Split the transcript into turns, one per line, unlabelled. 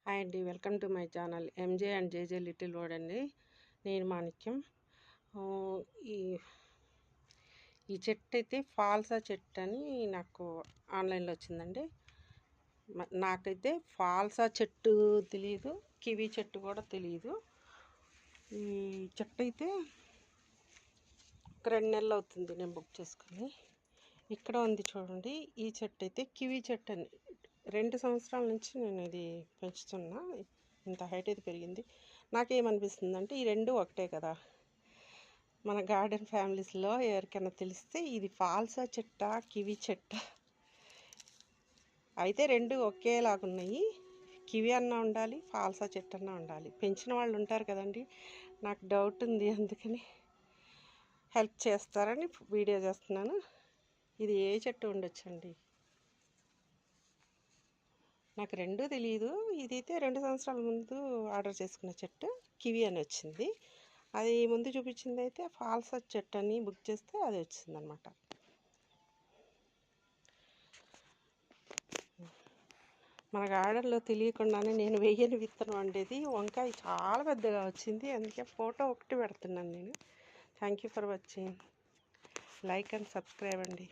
Hi అండి, welcome to my channel MJ and JJ little word అండి. నేను మాణిక్యం. ఈ ఈ చెట్టు అయితే ఫాల్సా చెట్టు అని నాకు ఆన్లైన్లో వచ్చిందండి. నాకైతే ఫాల్సా చెట్టు తెలియదు, కివీ చెట్టు కూడా తెలియదు. ఈ చెట్టు అయితే ఒక 2 నెలలు అవుతుంది నేను బుక్ చేసుకుని. ఇక్కడ ఉంది చూడండి, ఈ చెట్టు అయితే కివీ చెట్టు అని 2 సంవత్సరాల నుంచి నేను ఇది పెంచుతున్నా. ఇంత హైట్ అయితే పెరిగింది. నాకేమనిపిస్తుంది అంటే ఈ రెండు ఒకటే కదా. మన గార్డెన్ ఫ్యామిలీస్లో ఎవరికైనా తెలిస్తే ఇది ఫాల్సా చెట్టా కివీ చెట్టా అయితే రెండు ఒకేలాగున్నాయి. కివీ అన్నా ఉండాలి, ఫాల్సా చెట్టు అన్నా ఉండాలి. పెంచిన వాళ్ళు ఉంటారు కదండి. నాకు డౌట్ ఉంది, అందుకని హెల్ప్ చేస్తారని వీడియో చేస్తున్నాను. ఇది ఏ చెట్టు ఉండొచ్చండి, నాకు రెండూ తెలియదు. ఇదైతే 2 సంవత్సరాల ముందు ఆర్డర్ చేసుకున్న చెట్టు కివీ అని వచ్చింది. అది ముందు చూపించింది అయితే ఫాల్సా చెట్టు అని బుక్ చేస్తే అది వచ్చింది అనమాట. మన గార్డెన్లో తెలియకుండానే నేను వేయని విత్తనం వండేది వంకాయ చాలా పెద్దగా వచ్చింది. అందుకే ఫోటో ఒకటి పెడుతున్నాను నేను. Thank you for watching. Like and subscribe అండి.